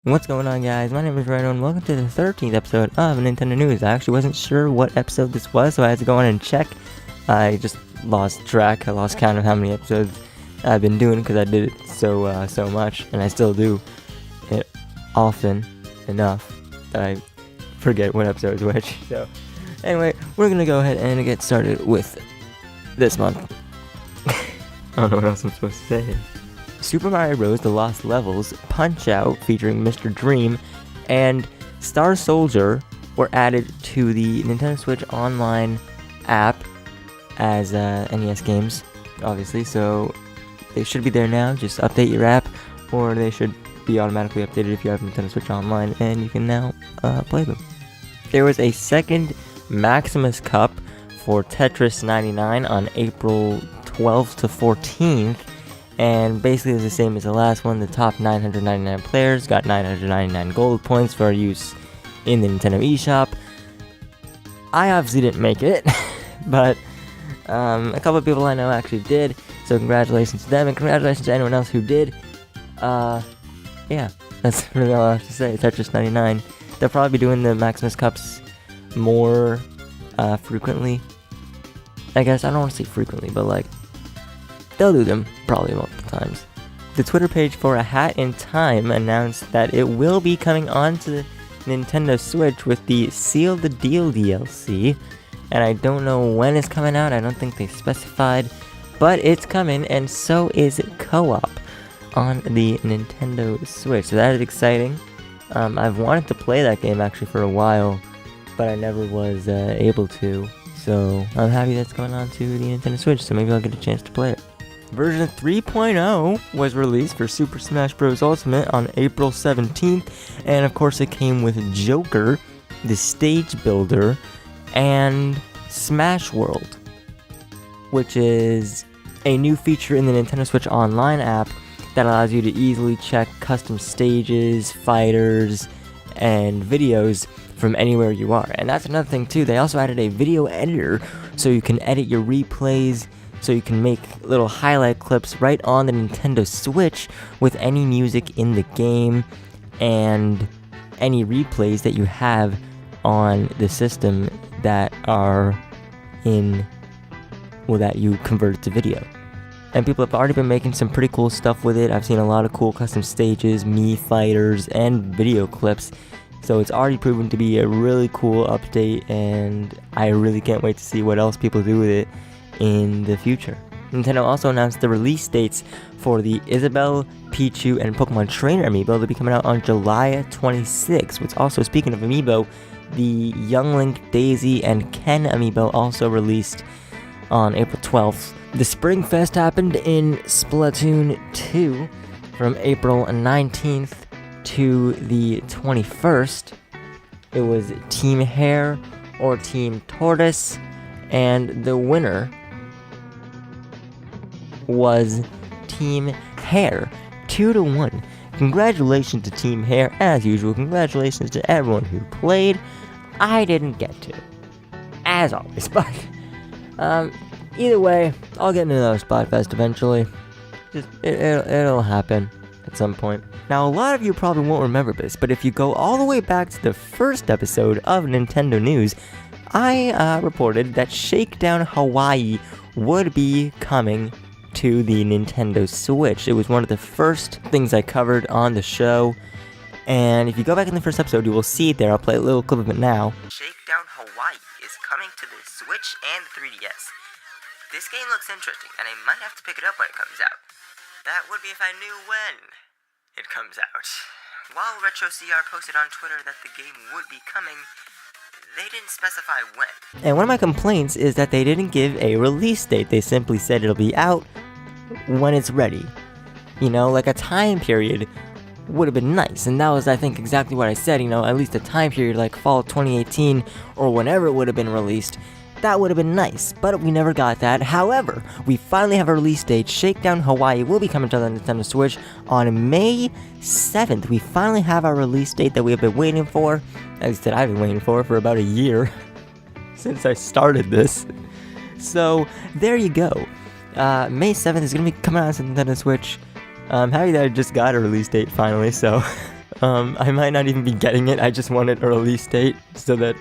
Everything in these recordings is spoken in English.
What's going on, guys? My name is Rhino, and welcome to the 13th episode of Nintendo News. I actually wasn't sure what episode this was, so I had to go on and check. I just lost track. I lost count of how many episodes I've been doing because I did it so much, and I still do it often enough that I forget what episode is which. So, anyway, we're gonna go ahead and get started with this month. I don't know what else I'm supposed to say. Super Mario Bros. The Lost Levels, Punch-Out! Featuring Mr. Dream, and Star Soldier were added to the Nintendo Switch Online app as NES games, obviously, so they should be there now. Just update your app, or they should be automatically updated if you have Nintendo Switch Online, and you can now play them. There was a second Maximus Cup for Tetris 99 on April 12th to 14th, and basically it was the same as the last one. The top 999 players got 999 gold points for use in the Nintendo eShop. I obviously didn't make it, but a couple of people I know actually did, so congratulations to them, and congratulations to anyone else who did. Yeah, that's really all I have to say. Tetris 99. They'll probably be doing the Maximus Cups more frequently. I guess, I don't want to say frequently, but like, they'll do them probably multiple times. The Twitter page for A Hat in Time announced that it will be coming onto the Nintendo Switch with the Seal the Deal DLC, and I don't know when it's coming out. I don't think they specified, but it's coming, and so is co-op on the Nintendo Switch, so that is exciting. I've wanted to play that game actually for a while, but I never was able to, so I'm happy that's going on to the Nintendo Switch, so maybe I'll get a chance to play it. Version 3.0 was released for Super Smash Bros. Ultimate on April 17th, and of course it came with Joker, the Stage Builder, and Smash World, which is a new feature in the Nintendo Switch Online app that allows you to easily check custom stages, fighters, and videos from anywhere you are. And that's another thing too, they also added a video editor so you can edit your replays, so you can make little highlight clips right on the Nintendo Switch with any music in the game and any replays that you have on the system that are that you convert to video. And people have already been making some pretty cool stuff with it. I've seen a lot of cool custom stages, Mii fighters, and video clips. So it's already proven to be a really cool update, and I really can't wait to see what else people do with it in the future. Nintendo also announced the release dates for the Isabelle, Pichu, and Pokemon Trainer amiibo. They'll be coming out on July 26th, which also, speaking of amiibo, the Young Link, Daisy, and Ken amiibo also released on April 12th. The Spring Fest happened in Splatoon 2 from April 19th to the 21st. It was Team Hare or Team Tortoise, and the winner was Team Hare, 2-1. Congratulations to Team Hare, as usual. Congratulations to everyone who played. I didn't get to, as always, but either way, I'll get into another Spotfest eventually. It'll happen at some point. Now, a lot of you probably won't remember this, but if you go all the way back to the first episode of Nintendo News, I reported that Shakedown Hawaii would be coming to the Nintendo Switch. It was one of the first things I covered on the show, and if you go back in the first episode, you will see it there. I'll play a little clip of it now. Shakedown Hawaii is coming to the Switch and 3DS. This game looks interesting, and I might have to pick it up when it comes out. That would be if I knew when it comes out. While RetroCR posted on Twitter that the game would be coming, they didn't specify when. And one of my complaints is that they didn't give a release date. They simply said it'll be out when it's ready. You know, like a time period would have been nice. And that was, I think, exactly what I said. You know, at least a time period like fall 2018 or whenever it would have been released. That would have been nice, but we never got that. However, we finally have a release date. Shakedown Hawaii will be coming to the Nintendo Switch on May 7th. We finally have our release date that we have been waiting for. At least that I've been waiting for about a year since I started this. So, there you go. May 7th is going to be coming out on Nintendo Switch. I'm happy that I just got a release date finally, so I might not even be getting it. I just wanted a release date so that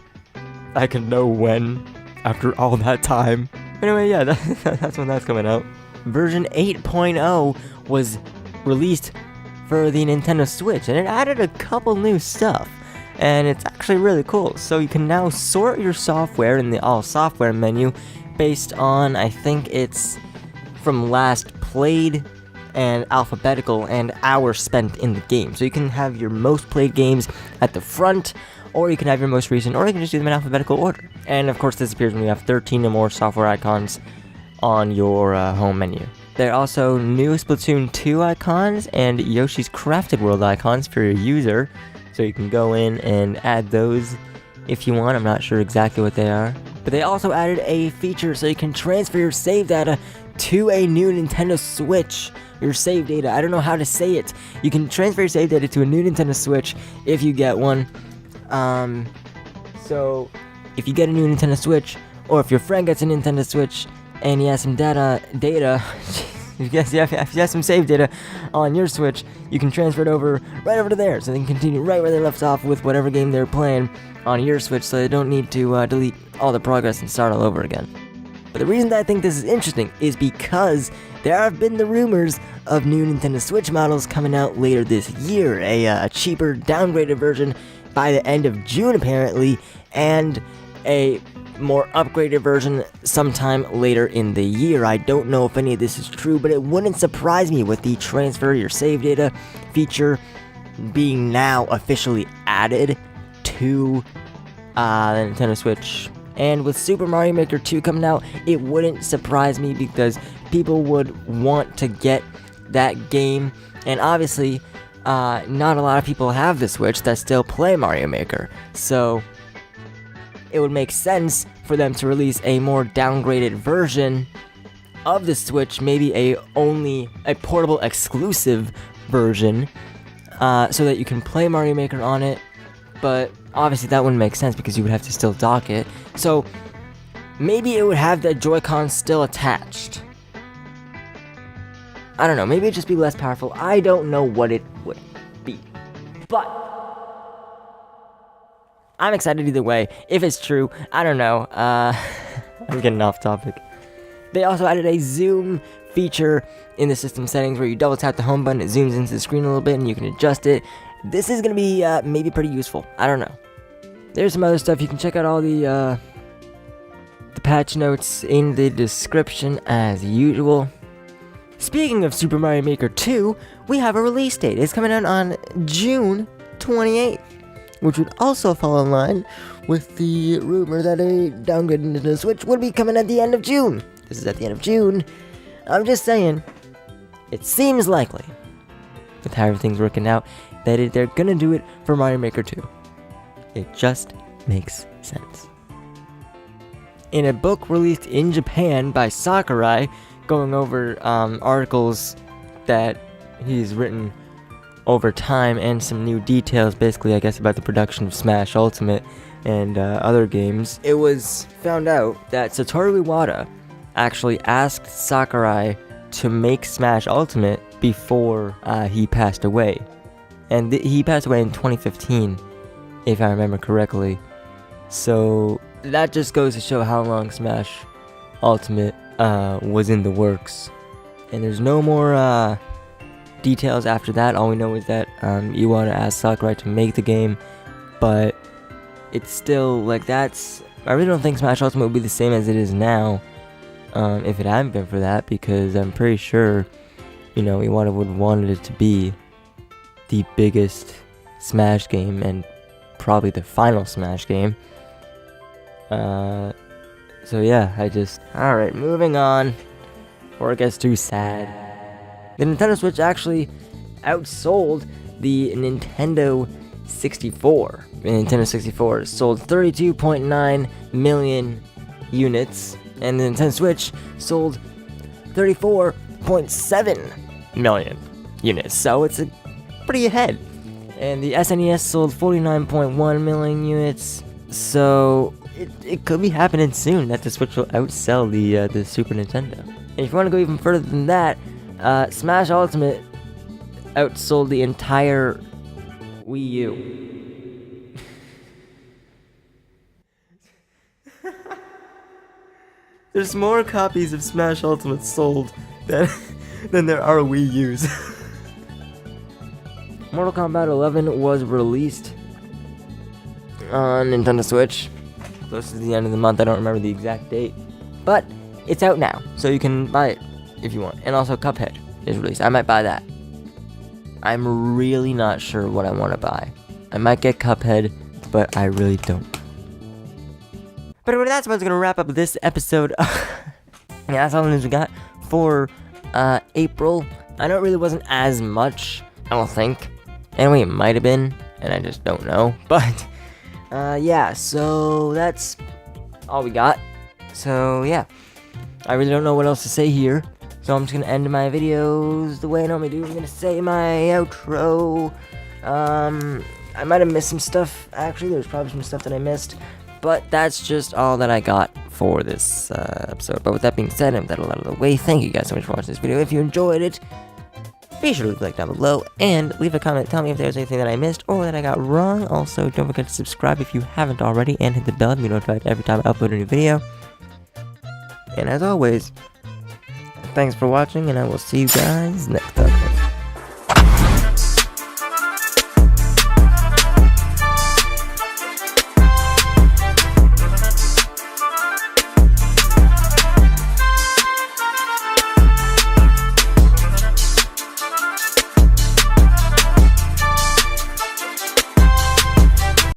I can know when after all that time. Anyway, yeah, that's when that's coming out. Version 8.0 was released for the Nintendo Switch, and it added a couple new stuff. And it's actually really cool. So you can now sort your software in the all software menu based on, I think it's from last played and alphabetical and hours spent in the game. So you can have your most played games at the front, or you can have your most recent, or you can just do them in alphabetical order. And of course this appears when you have 13 or more software icons on your home menu. There are also new Splatoon 2 icons and Yoshi's Crafted World icons for your user, so you can go in and add those if you want. I'm not sure exactly what they are. But they also added a feature so you can transfer your save data to a new Nintendo Switch. Your save data, I don't know how to say it. You can transfer your save data to a new Nintendo Switch if you get one. So if you get a new Nintendo Switch, or if your friend gets a Nintendo Switch and he has some data, if you have some save data on your Switch, you can transfer it right over to theirs, so they can continue right where they left off with whatever game they're playing on your Switch, so they don't need to delete all the progress and start all over again. But the reason that I think this is interesting is because there have been the rumors of new Nintendo Switch models coming out later this year, a cheaper, downgraded version by the end of June apparently, and a more upgraded version sometime later in the year. I don't know if any of this is true, but it wouldn't surprise me with the transfer your save data feature being now officially added to the Nintendo Switch. And with Super Mario Maker 2 coming out, it wouldn't surprise me because people would want to get that game, and obviously not a lot of people have the Switch that still play Mario Maker, so it would make sense for them to release a more downgraded version of the Switch, maybe only a portable exclusive version, so that you can play Mario Maker on it. But obviously that wouldn't make sense because you would have to still dock it. So maybe it would have the Joy-Con still attached. I don't know, maybe it'd just be less powerful. I don't know what it would be. But I'm excited either way. If it's true, I don't know. I'm getting off topic. They also added a zoom feature in the system settings where you double tap the home button, it zooms into the screen a little bit and you can adjust it. This is going to be maybe pretty useful. I don't know. There's some other stuff. You can check out all the patch notes in the description as usual. Speaking of Super Mario Maker 2, we have a release date. It's coming out on June 28th, which would also fall in line with the rumor that a downgraded Nintendo Switch would be coming at the end of June. This is at the end of June. I'm just saying, it seems likely, with how everything's working out, that they're gonna do it for Mario Maker 2. It just makes sense. In a book released in Japan by Sakurai, going over articles that he's written over time and some new details, basically, I guess, about the production of Smash Ultimate and other games, it was found out that Satoru Iwata actually asked Sakurai to make Smash Ultimate before he passed away. And he passed away in 2015, if I remember correctly. So that just goes to show how long Smash Ultimate was in the works. And there's no more details after that. All we know is that Iwata asked Sakurai to make the game, but it's still, like, that's... I really don't think Smash Ultimate would be the same as it is now, if it hadn't been for that, because I'm pretty sure, you know, Iwata would have wanted it to be the biggest Smash game, and probably the final Smash game. So yeah, alright, moving on, before it gets too sad. The Nintendo Switch actually outsold the Nintendo 64. The Nintendo 64 sold 32.9 million units, and the Nintendo Switch sold 34.7 million units, so it's pretty ahead. And the SNES sold 49.1 million units, so it could be happening soon that the Switch will outsell the Super Nintendo. And if you want to go even further than that, Smash Ultimate outsold the entire Wii U. There's more copies of Smash Ultimate sold than there are Wii U's. Mortal Kombat 11 was released on Nintendo Switch. Close to the end of the month, I don't remember the exact date. But it's out now, so you can buy it if you want. And also Cuphead is released. I might buy that. I'm really not sure what I want to buy. I might get Cuphead, but I really don't. But anyway, that's what's going to wrap up this episode. Yeah, that's all the news we got for April. I know it really wasn't as much, I don't think. Anyway, it might have been, and I just don't know. But, yeah, so that's all we got. So, yeah, I really don't know what else to say here. So I'm just going to end my videos the way I normally do. I'm going to say my outro. I might have missed some stuff, actually. There's probably some stuff that I missed. But that's just all that I got for this episode. But with that being said, and with that out of the way, thank you guys so much for watching this video. If you enjoyed it, be sure to leave a like down below and leave a comment. Tell me if there's anything that I missed or that I got wrong. Also, don't forget to subscribe if you haven't already and hit the bell to be notified every time I upload a new video. And as always, thanks for watching, and I will see you guys next time.